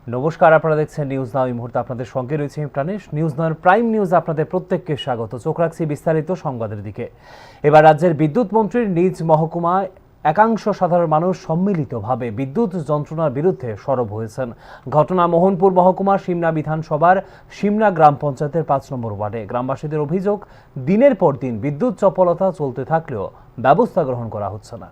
নমস্কার, আপনারা দেখছেন নিউজ নাও। এই মুহূর্তে আপনাদের সঙ্গে রয়েছে প্রাণেশ। নিউজ নাওয়ের প্রাইম নিউজ আপনাদের প্রত্যেককে স্বাগত। চোখ রাখছি বিস্তারিত সংবাদের দিকে। এবার রাজ্যের বিদ্যুৎ মন্ত্রীর নিজ মহকুমায় একাংশ সাধারণ মানুষ সম্মিলিতভাবে বিদ্যুৎ যন্ত্রণার বিরুদ্ধে সরব হয়েছেন। ঘটনা মোহনপুর মহকুমার সিমনা বিধানসভার সিমনা গ্রাম পঞ্চায়েতের 5 নম্বর ওয়ার্ডে। গ্রামবাসীদের অভিযোগ, দিনের পর দিন বিদ্যুৎ চপলতা চলতে থাকলেও ব্যবস্থা গ্রহণ করা হচ্ছে না।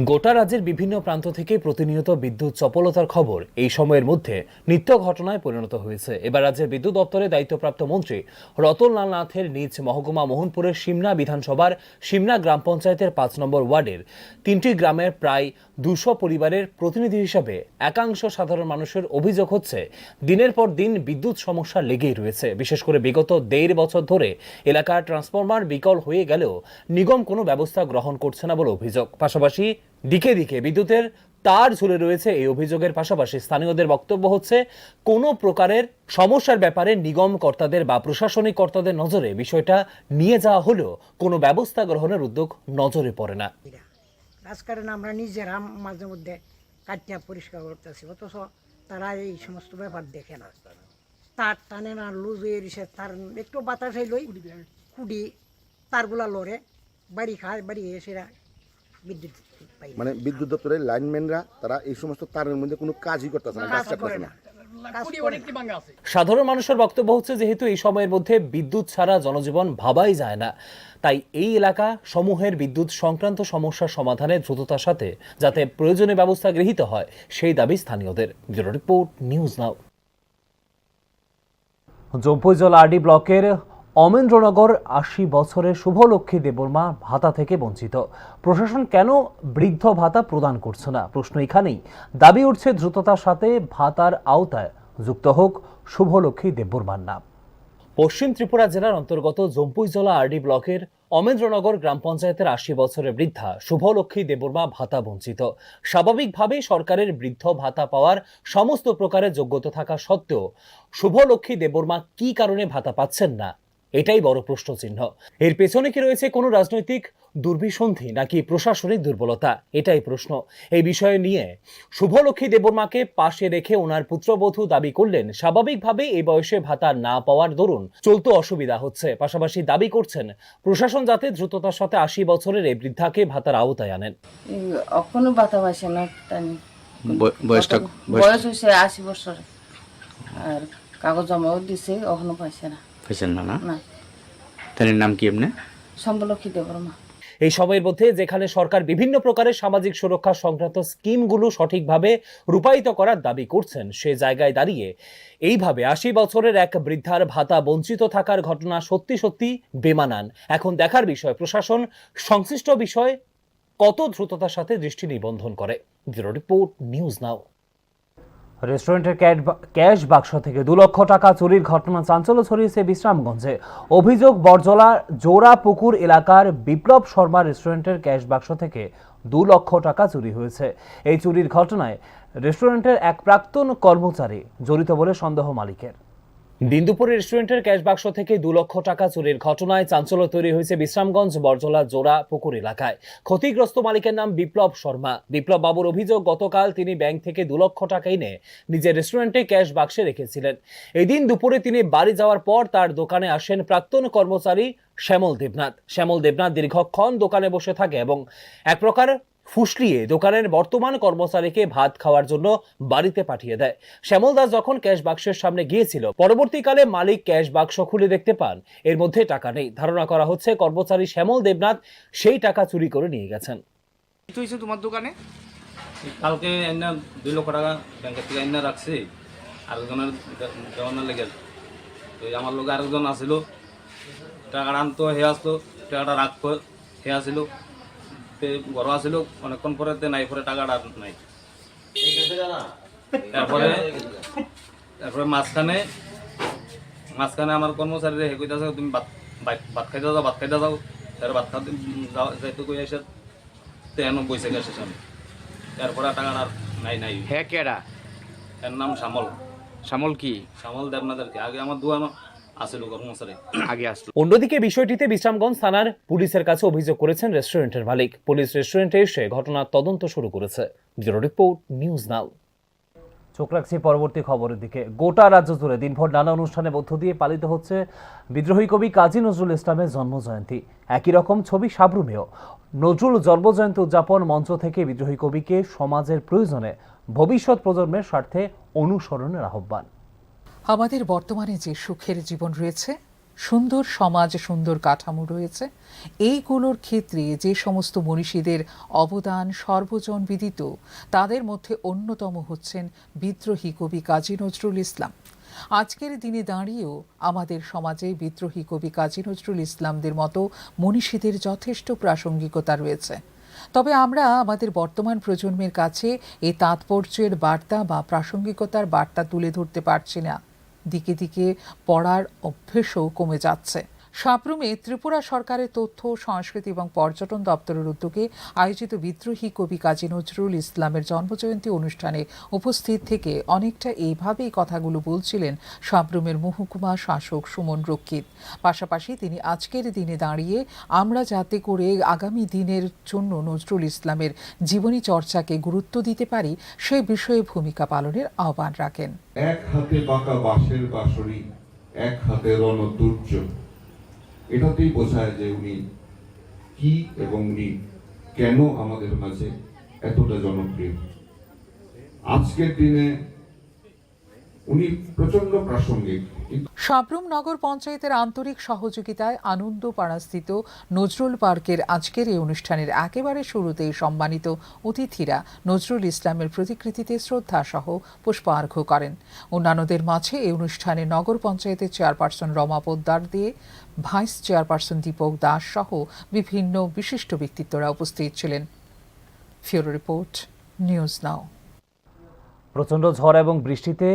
গোটা রাজ্যের বিভিন্ন প্রান্ত থেকে প্রতিনিয়ত বিদ্যুৎ চপলতার খবর এই সময়ের মধ্যে নিত্য ঘটনায় পরিণত হয়েছে। এবার রাজ্যের বিদ্যুৎ দপ্তরে দায়িত্বপ্রাপ্ত মন্ত্রী রতনলাল নাথের নিজ মহকুমা মোহনপুরের সিমনা বিধানসভার সিমনা গ্রাম পঞ্চায়েতের 5 নম্বর ওয়ার্ডের 3টি গ্রামের প্রায় 200 পরিবারের প্রতিনিধি হিসাবে একাংশ সাধারণ মানুষের অভিযোগ হচ্ছে, দিনের পর দিন বিদ্যুৎ সমস্যা লেগেই রয়েছে। বিশেষ করে বিগত 1.5 বছর ধরে এলাকার ট্রান্সফরমার বিকল হয়ে গেলেও নিগম কোনো ব্যবস্থা গ্রহণ করছে না বলে অভিযোগ। পাশাপাশি দিকে দিকে বিদ্যুতের তার ঝুলে রয়েছে। এই অভিযোগের পাশাপাশি স্থানীয়দের বক্তব্য হচ্ছে, কোনো প্রকারের সমস্যার ব্যাপারে নিগম কর্তাদের বা প্রশাসনিক কর্তাদের নজরে বিষয়টা নিয়ে যাওয়া হলেও কোনো ব্যবস্থা গ্রহণের উদ্যোগ নজরে পড়ে না। রাজকারণ আমরা নিজেরা মাঝে মধ্যে কাটিয়া পরিষ্কার করতেছি, অথচ তারা এই সমস্ত ব্যাপার দেখে না। তার টানে না, লুজ হয়ে এসে তার একটু বাতাস হইলই কুড়ি তারগুলা লড়ে বাড়ি খায়, বাড়ি এসে বিদ্যুৎ পাই। মানে বিদ্যুৎ দপ্তরের লাইনম্যানরা তারা এই সমস্ত তারের মধ্যে কোনো কাজই করতেছে না, কাজ করতেছে না। সাধারণ মানুষের বক্তব্য হচ্ছে, যেহেতু এই সময়ের মধ্যে বিদ্যুৎ ছাড়া জনজীবন ভাবাই যায় না, তাই এই এলাকা সমূহের বিদ্যুৎ সংক্রান্ত সমস্যার সমাধানে দ্রুততার সাথে যাতে প্রয়োজনীয় ব্যবস্থা গৃহীত হয়, সেই দাবি স্থানীয়দের। Bureau report, news now. Jampuijala RD ব্লকের অমেন্দ্রনগর 80 বছরের শুভলক্ষ্মী দেববর্মা ভাতা থেকে বঞ্চিত। প্রশাসন কেন বৃদ্ধ ভাতা প্রদান করছে না, প্রশ্ন এখানেই। দাবি উঠছে, দ্রুততার সাথে ভাতার আওতায় যুক্ত হোক শুভলক্ষ্মী দেববর্মার নাম। পশ্চিম ত্রিপুরা জেলার অন্তর্গত জম্পুইজলা আরডি ব্লকের অমেন্দ্রনগর গ্রাম পঞ্চায়েতের 80 বছরের বৃদ্ধা শুভলক্ষ্মী দেববর্মা ভাতা বঞ্চিত। স্বাভাবিকভাবেই সরকারের বৃদ্ধ ভাতা পাওয়ার সমস্ত প্রকারের যোগ্যতা থাকা সত্ত্বেও শুভলক্ষ্মী দেববর্মা কি কারণে ভাতা পাচ্ছেন না, এটাই বড় প্রশ্নচিহ্ন। এর পেছনে কি রয়েছে কোনো রাজনৈতিক দুর্বিসন্ধি নাকি প্রশাসনিক দুর্বলতা, এটাই প্রশ্ন। এই বিষয়ে নিয়ে শুভলক্ষ্মী দেববর্মাকে পাশে রেখে ওনার পুত্রবধূ দাবি করলেন, স্বাভাবিকভাবে এই বয়সে ভাতা না পাওয়ার দরুন চলতে অসুবিধা হচ্ছে। পাশাপাশি দাবি করছেন, প্রশাসন যাতে দ্রুততার সাথে 80 বছরের এই বৃদ্ধাকে ভাতার আওতায় আনেন। এখনো ভাতা পাইছে না, বয়স হয়েছে 80 বছর, আর কাগজ জমাও দিছে, এখনো পাইছে না। পাইছেন না? না, তার নাম কি? এমনি শুভলক্ষ্মী দেববর্মা। এই সময়ের মধ্যে যেখানে সরকার বিভিন্ন প্রকারের সামাজিক সুরক্ষা সংক্রান্ত স্কিমগুলো সঠিকভাবে রূপায়িত করার দাবি করছেন, সে জায়গায় দাঁড়িয়ে এইভাবে 80 বছরের এক বৃদ্ধার ভাতা বঞ্চিত থাকার ঘটনা সত্যি সত্যি বেমানান। এখন দেখার বিষয়, প্রশাসন সংশ্লিষ্ট বিষয় কত দ্রুততার সাথে দৃষ্টি নিবন্ধন করে। Bureau report, news now. রেস্টুরেন্টের ক্যাশ বাক্স থেকে 2 লক্ষ টাকা চুরির ঘটনা চাঞ্চল্য ছড়িয়েছে বিশ্রামগঞ্জে। অভিযোগ, বরজলা জোড়াপুকুর এলাকার বিপ্লব শর্মা রেস্টুরেন্টের ক্যাশ বাক্স থেকে 2 লক্ষ টাকা চুরি হয়েছে। এই চুরির ঘটনায় রেস্টুরেন্টের এক প্রাক্তন কর্মচারী জড়িত বলে সন্দেহ মালিকের। দিন দুপুরে রেস্টুরেন্টের ক্যাশ বাক্স থেকে 2 লক্ষ টাকা চুরির ঘটনায় চাঞ্চল্য তৈরি হয়েছে বিশ্রামগঞ্জ বরজলা জোড়া পুকুর এলাকায়। ক্ষতিগ্রস্ত মালিকের নাম বিপ্লব শর্মা। বিপ্লব বাবুর অভিযোগ, গতকাল তিনি ব্যাংক থেকে 2 লক্ষ টাকা এনে নিজের রেস্টুরেন্টে ক্যাশ বাক্সে রেখেছিলেন। এদিন দুপুরে তিনি বাড়ি যাওয়ার পর তার দোকানে আসেন প্রাক্তন কর্মচারী শ্যামল দেবনাথ। শ্যামল দেবনাথ দীর্ঘক্ষণ দোকানে বসে থাকে এবং এক প্রকার ফুসলিয়ে দোকানের বর্তমান কর্মচারীকে ভাত খাওয়ার জন্য বাড়িতে পাঠিয়ে দেয়। শ্যামল দাস যখন ক্যাশ বাক্সের সামনে গিয়েছিল, পরবর্তীকালে মালিক ক্যাশ বাক্স খুলে দেখতে পান এর মধ্যে টাকা নেই। ধারণা করা হচ্ছে কর্মচারী শ্যামল দেবনাথ সেই টাকা চুরি করে নিয়ে গেছেন। কি হয়েছে তোমার দোকানে? কালকে এনে 2 লক্ষ টাকা ব্যাংকের থেকে এনে রাখছি, আরেকজনের দেওয়ানোর লেগে। তো আমার লোক আরেকজন আসিল, টাকাটা আনতো, হে আসতো, টাকাটা রাখতো, হে আসিল, ঘর আসিল, অনেকক্ষণ পরে নাই, পরে টাকাটা নাই। তারপরে মাঝখানে আমার কর্মচারীরা হে কইতাছে, তুমি ভাত খাইতে যাও, ভাত খাইতে যাও। তারপরে ভাত খাইতে যাইতে কই এসে তেন বসে গেছে সামনে। তারপরে টাকাটা নাই। হ্যাঁ, কেডা? এর নাম শ্যামল। শ্যামল কি? শ্যামল দেবনাথের কি আগে আমার দোকান আসিল কর্মচারী, আগে আসলো। অন্যদিকে বিষয়টিতে বিশ্রামগঞ্জ থানার পুলিশের কাছে অভিযোগ করেছেন রেস্টুরেন্টের মালিক। পুলিশ রেস্টুরেন্টে এসে ঘটনার তদন্ত শুরু করেছে। Bureau report, news now. চোখ রাখছি পরবর্তী খবরের দিকে। গোটা রাজ্য জুড়ে দিনভর নানা অনুষ্ঠানের মধ্য দিয়ে পালিত হচ্ছে বিদ্রোহী কবি কাজী নজরুল ইসলামের জন্মজয়ন্তী। একই রকম ছবি সাবরুমেও। নজরুল জন্মজয়ন্তী উদযাপন মঞ্চ থেকে বিদ্রোহী কবিকে সমাজের প্রয়োজনে ভবিষ্যৎ প্রজন্মের স্বার্থে অনুসরণের আহ্বান। আমাদের বর্তমানে যে সুখের জীবন রয়েছে, সুন্দর সমাজ, সুন্দর কাঠামো রয়েছে, এইগুলোর ক্ষেত্রে যে সমস্ত মনীষীদের অবদান সর্বজন বিদিত, তাদের মধ্যে অন্যতম হচ্ছেন বিদ্রোহী কবি কাজী নজরুল ইসলাম। আজকের দিনে দাঁড়িয়েও আমাদের সমাজে বিদ্রোহী কবি কাজী নজরুল ইসলামদের মতো মনীষীদের যথেষ্ট প্রাসঙ্গিকতা রয়েছে। তবে আমরা আমাদের বর্তমান প্রজন্মের কাছে এই তাৎপর্যের বার্তা বা প্রাসঙ্গিকতার বার্তা তুলে ধরতে পারছি না। দিকে দিকে পড়ার অভ্যেসও কমে যাচ্ছে। সাবরুমে ত্রিপুরা সরকারের তথ্য, সংস্কৃতি এবং পর্যটন দপ্তরের উদ্যোগে আয়োজিত বিদ্রোহী কবি কাজী নজরুল ইসলামের জন্মজয়ন্তী অনুষ্ঠানে উপস্থিত থেকে অনেকটা এইভাবেই কথাগুলো বলছিলেন সাবরুমের মহকুমা শাসক সুমন রক্ষিত। পাশাপাশি তিনি আজকের দিনে দাঁড়িয়ে আমরা যাতে করে আগামী দিনের জন্য নজরুল ইসলামের জীবনী চর্চাকে গুরুত্ব দিতে পারি সে বিষয়ে ভূমিকা পালনের আহ্বান রাখেন। এক হাতে বাঁকা বাঁশের বাঁশরি, এক হাতে রণদুর্য, এটাতেই বোঝায় যে উনি কি এবং উনি কেন আমাদের মাঝে এতটা জনপ্রিয়। আজকের দিনে উনি প্রচন্ড প্রাসঙ্গিক। সাবরুম নগর পঞ্চায়েতের আন্তরিক সহযোগিতায় আনন্দপাড়াস্থিত নজরুল পার্কের আজকের এই অনুষ্ঠানের একেবারে শুরুতেই সম্মানিত অতিথিরা নজরুল ইসলামের প্রতিকৃতিতে শ্রদ্ধা সহ পুষ্পার্ঘ্য করেন। অন্যান্যদের মাঝে এই অনুষ্ঠানে নগর পঞ্চায়েতের চেয়ারপারসন রমা পোদ্দার দিয়ে, ভাইস চেয়ারপারসন দীপক দাস সহ বিভিন্ন বিশিষ্ট ব্যক্তিত্বরা উপস্থিত ছিলেন। ফিউরো রিপোর্ট, নিউজ নাও। প্রচণ্ড ঝড় এবং বৃষ্টিতে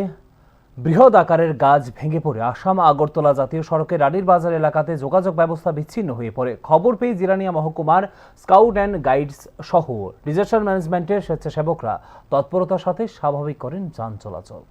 বৃহৎ আকারের গাছ ভেঙে পড়ে আসাম আগরতলা জাতীয় সড়কের রানীর বাজার এলাকাতে যোগাযোগ ব্যবস্থা বিচ্ছিন্ন হয়ে পড়ে। খবর পেয়ে জিরানিয়া মহকুমার স্কাউট অ্যান্ড গাইডস সহ ডিজাস্টার ম্যানেজমেন্টের স্বেচ্ছাসেবকরা তৎপরতার সাথে স্বাভাবিক করেন যান চলাচল।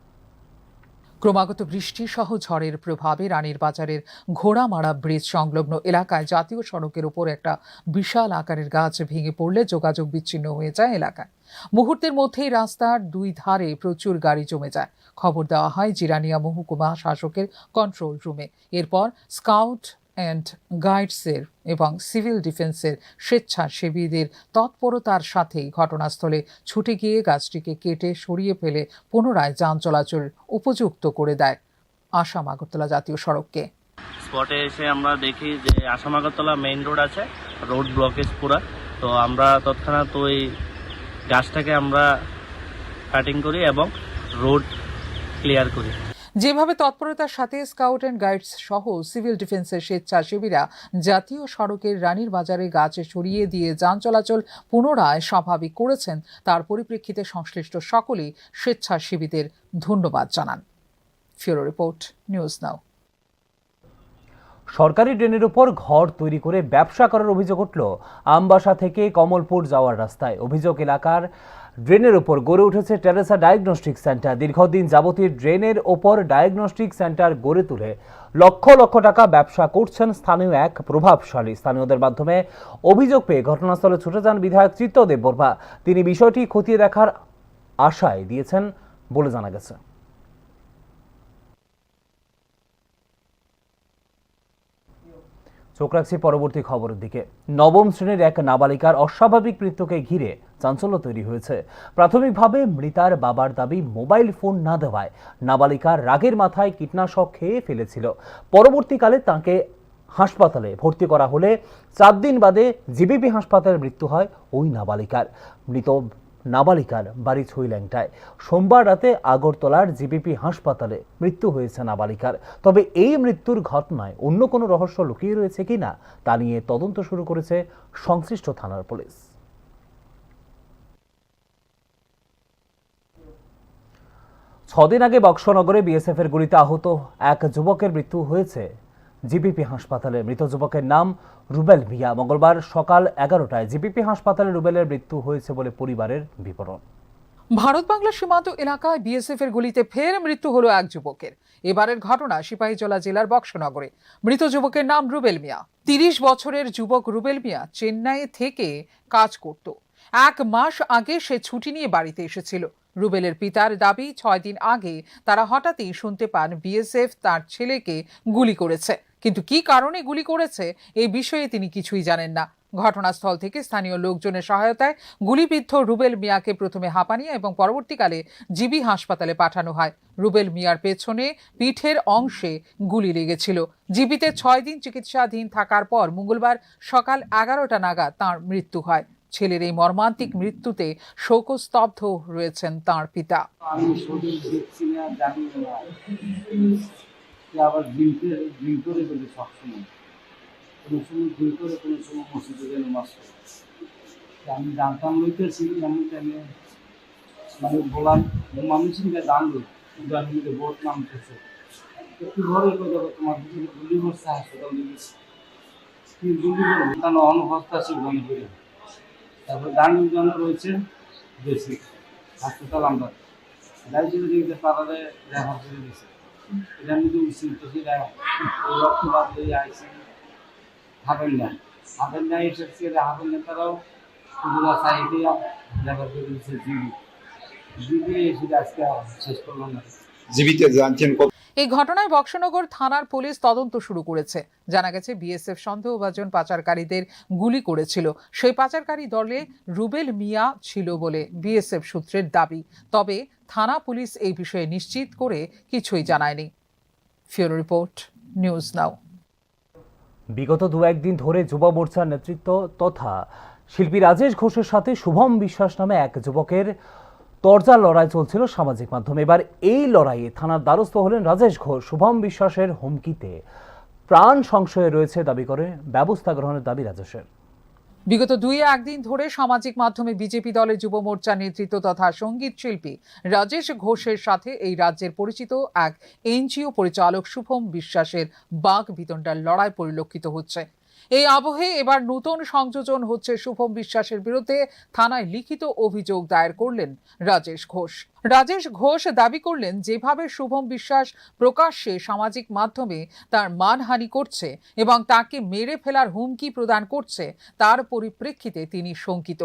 ক্রমাগত বৃষ্টি সহ ঝড়ের প্রভাবে রানীর বাজারের ঘোড়ামারা ব্রিজ সংলগ্ন এলাকায় জাতীয় সড়কের উপর একটা বিশাল আকারের গাছ ভেঙে পড়লে যোগাযোগ বিচ্ছিন্ন হয়ে যায় এলাকায়। মুহূর্তের মধ্যেই রাস্তার দুই ধারে প্রচুর গাড়ি জমে যায়। খবর দেওয়া হয় জিরানিয়া মহকুমা শাসকের কন্ট্রোল রুমে। এরপর স্কাউট অ্যান্ড গাইডসের এবং সিভিল ডিফেন্সের স্বেচ্ছাসেবীদের তৎপরতার সাথেই ঘটনাস্থলে ছুটে গিয়ে গাছটিকে কেটে সরিয়ে ফেলে পুনরায় যান চলাচল উপযুক্ত করে দেয় আসাম আগরতলা জাতীয় সড়ককে। স্পটে এসে আমরা দেখি যে আসাম আগরতলা মেইন রোড আছে, রোড ব্লকেজ পুরা। তো আমরা তৎক্ষণাৎ ওই গাছটাকে আমরা কাটিং করি এবং রোড ক্লিয়ার করি। যেভাবে তৎপরতার সাথে স্কাউট অ্যান্ড গাইডস সহ সিভিল ডিফেন্সের স্বেচ্ছাসেবীরা জাতীয় সড়কের রানীর বাজারে গাছ সরিয়ে দিয়ে যান চলাচল পুনরায় স্বাভাবিক করেছেন, তার পরিপ্রেক্ষিতে সংশ্লিষ্ট সকলেই স্বেচ্ছাসেবীদের ধন্যবাদ জানান। ফিউরো রিপোর্ট, নিউজ নাও। সরকারি ড্রেনের উপর ঘর তৈরি করে ব্যবসা করার অভিযোগ উঠল আমবাসা থেকে কমলপুর যাওয়ার রাস্তায়। অভিযোগ এলাকার ড্রেনের উপর গড়ে উঠেছে টেরেসা ডায়াগনস্টিক সেন্টার। দীর্ঘদিন যাবতীয় ড্রেনের ওপর ডায়াগনস্টিক সেন্টার গড়ে তুলে লক্ষ লক্ষ টাকা ব্যবসা করছেন স্থানীয় এক প্রভাবশালী। স্থানীয়দের মাধ্যমে অভিযোগ পেয়ে ঘটনাস্থলে ছুটে যান বিধায়ক চিত্তদেব বর্মা। তিনি বিষয়টি খতিয়ে দেখার আশায় দিয়েছেন বলে জানা গেছে। চোখ রাখছি পরবর্তী খবরের দিকে। নবম শ্রেণীর এক নাবালিকার অস্বাভাবিক মৃত্যুকে ঘিরে চাঞ্চল্য তৈরি হয়েছে। প্রাথমিকভাবে মৃতার বাবার দাবি মোবাইল ফোন না দেওয়ায় নাবালিকার রাগের মাথায় কীটনাশক খেয়ে ফেলেছিল। পরবর্তীকালে তাকে হাসপাতালে ভর্তি করা হলে 4 দিন বাদে জিবিপি হাসপাতালে মৃত্যু হয় ওই নাবালিকার। মৃত নাবালিকার বাড়ি ছইল্যাংটায়। সোমবার রাতে আগরতলার জিবিপি হাসপাতালে মৃত্যু হয়েছে নাবালিকার। তবে এই মৃত্যুর ঘটনায় অন্য কোনো রহস্য লুকিয়ে রয়েছে কিনা তা নিয়ে তদন্ত শুরু করেছে সংশ্লিষ্ট থানার পুলিশ। 6 দিন আগে বক্সনগরে বিএসএফ এর গুলিতে আহত এক যুবকের মৃত্যু হয়েছে জিবিপি হাসপাতালে। মৃত যুবকের নাম রুবেল মিয়া। মঙ্গলবার সকাল 11টায় জিবিপি হাসপাতালে রুবেলের মৃত্যু হয়েছে বলে পরিবারের বিবরণ। ভারত বাংলা সীমান্ত এলাকায় বিএসএফ এর গুলিতে ফের মৃত্যু হলো এক যুবকের। এবারের ঘটনা সিপাহীজলা জেলার বক্সনগরে। মৃত যুবকের নাম রুবেল মিয়া। 30 বছরের যুবক রুবেল মিয়া চেন্নাই থেকে কাজ করত। 1 মাস আগে সে ছুটি নিয়ে বাড়িতে এসেছিল। রুবেলের পিতার দাবি 6 দিন আগে তারা হঠাৎই শুনতে পান বিএসএফ তার ছেলেকে গুলি করেছে, কিন্তু কি কারণে গুলি করেছে এই বিষয়ে তিনি কিছুই জানেন না। ঘটনাস্থল থেকে স্থানীয় লোকজনের সহায়তায় গুলিবিদ্ধ রুবেল মিয়াকে প্রথমে হাঁপানিয়া এবং পরবর্তীকালে জিবি হাসপাতালে পাঠানো হয়। রুবেল মিয়ার পেছনে পিঠের অংশে গুলি লেগেছিল। জিবিতে 6 দিন চিকিৎসাধীন থাকার পর মঙ্গলবার সকাল 11টা নাগাদ তাঁর মৃত্যু হয়। ছেলের এই মর্মান্তিক মৃত্যুতে শোকস্তব্ধ রয়েছেন তাঁর পিতা। আমি শরীর দেখছি না, জানি না, আবার ড্রিঙ্ক করে বলি সবসময়, কোনো সময় ড্রিঙ্ক করে, কোনো সময় মসজিদে যেন মাস করে। আমি জানতাম লইতেছি, আমি তাহলে মানে বললাম মানুষকে জানলো জানলে ভোট নামতেছে একটু ঘরে কথা, তোমার গুলি করছে হাসপাতাল দিয়েছে, কি গুলি করবো কেন অনুহস্তাশীল মনে করি। তারপর গান রয়েছে বেশি হাসপাতাল আমরা যাইছিল দেখতে পাড়ারে দেখা করে দিয়েছে, এটা নিজে উচিত তো সেটা রক্তপাত হয়ে আইসি হাবেন না এসেছে, হাবেন না তারাও পুরোলা সাইডে দেখা করে দিয়েছে জিবি এসে আজকে শেষ করলাম না। জীবিতে জানছেন এই ঘটনায় বক্সনগর থানার পুলিশ তদন্ত শুরু করেছে। জানা গেছে বিএসএফ সন্দেহভাজন পাচারকারীদের গুলি করেছিল। সেই পাচারকারী দলে রুবেল মিয়া ছিল বলে বিএসএফ সূত্রের দাবি, তবে থানা পুলিশ এই বিষয়ে নিশ্চিত করে কিছুই জানায়নি। ফিউরো রিপোর্ট, নিউজ নাও। বিগত 2-1 দিন ধরে যুব মোর্চার নেতৃত্ব তথা শিল্পী রাজেশ ঘোষের সাথে শুভম বিশ্বাস নামে এক যুবকের তরজার লড়াই চলছিল সামাজিক মাধ্যমে। এবার এই লড়াইয়ে থানার দ্বারস্থ হলেন রাজেশ ঘোষ। শুভম বিশ্বাসের হুমকিতে প্রাণ সংশয়ে রয়েছে দাবি করে ব্যবস্থা গ্রহণের দাবি রাজেশের। বিগত 2-1 দিন ধরে সামাজিক মাধ্যমে বিজেপি দলের যুব মোর্চার নেতৃত্ব তথা সঙ্গীত শিল্পী রাজেশ ঘোষের সাথে এই রাজ্যের পরিচিত এক এনজিও পরিচালক শুভম বিশ্বাসের বাঘ বিতণ্ডার লড়াই পরিলক্ষিত হচ্ছে। এই আবহে এবার নতুন সংযোজন হচ্ছে। শুভম বিশ্বাসের বিরুদ্ধে থানায় লিখিত অভিযোগ দায়ের করলেন রাজেশ ঘোষ। রাজেশ ঘোষ দাবি করলেন, যেভাবে শুভম বিশ্বাস প্রকাশ্যে সামাজিক মাধ্যমে তার মানহানি করছে এবং তাকে মেরে ফেলার হুমকি প্রদান করছে, তার পরিপ্রেক্ষিতে তিনি শঙ্কিত।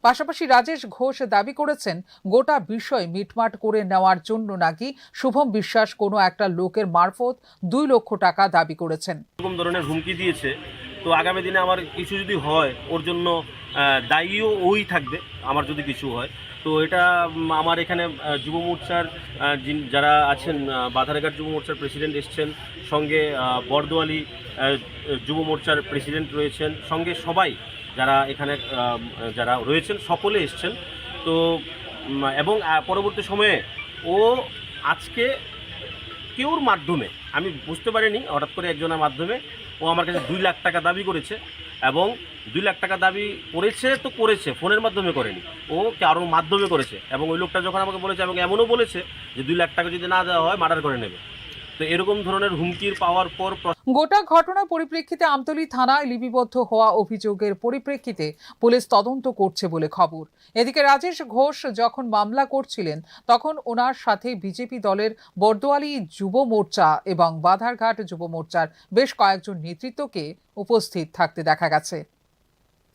পাশাপাশি রাজেশ ঘোষ দাবি করেছেন, গোটা বিষয় মিটমাট করে নেওয়ার জন্য নাকি শুভম বিশ্বাস কোনো একটা লোকের মারফত 2 লক্ষ টাকা দাবি করেছেন। এরকম ধরনের হুমকি দিয়েছে, তো আগামী দিনে আমার কিছু যদি হয় ওর জন্য দায়ীও ওই থাকবে আমার যদি কিছু হয়। তো এটা আমার এখানে যুব মোর্চার যারা আছেন, বাধারঘাট যুব মোর্চার প্রেসিডেন্ট এসছেন, সঙ্গে বরদোয়ালি যুব মোর্চার প্রেসিডেন্ট রয়েছেন, সঙ্গে সবাই যারা এখানে যারা রয়েছেন সকলে এসছেন। তো এবং পরবর্তী সময়ে ও আজকে কেউর মাধ্যমে, আমি বুঝতে পারিনি, হঠাৎ করে একজনের মাধ্যমে ও আমার কাছে 2 লাখ টাকা দাবি করেছে, এবং 2 লাখ টাকা দাবি করেছে তো করেছে, ফোনের মাধ্যমে করেনি, ও কারোর মাধ্যমে করেছে। এবং ওই লোকটা যখন আমাকে বলেছে, এবং এমনও বলেছে যে 2 লাখ টাকা যদি না দেওয়া হয় মার্ডার করে নেবে। তো এরকম ধরনের হুমকির পাওয়ার পর গোটা ঘটনা পরিপ্রেক্ষিতে আমতলী থানায় লিপিবদ্ধ হওয়া অভিযোগের পরিপ্রেক্ষিতে পুলিশ তদন্ত করছে বলে খবর। এদিকে রাজেশ ঘোষ যখন মামলা করছিলেন তখন ওনার সাথে বিজেপি দলের বরদোয়ালি যুব মোর্চা এবং বাধারঘাট যুব মোর্চার বেশ কয়েকজন নেতৃত্বকে উপস্থিত থাকতে দেখা গেছে।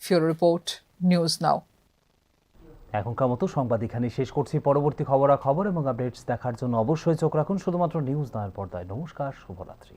ফিউরো রিপোর্ট, নিউজ নাও। এখনকার মতো সংবাদ এখানে শেষ করছি। পরবর্তী খবরাখবর এবং আপডেটস দেখার জন্য অবশ্যই চোখ রাখুন শুধুমাত্র নিউজ নাওয়ের পর্দায়। নমস্কার, শুভরাত্রি।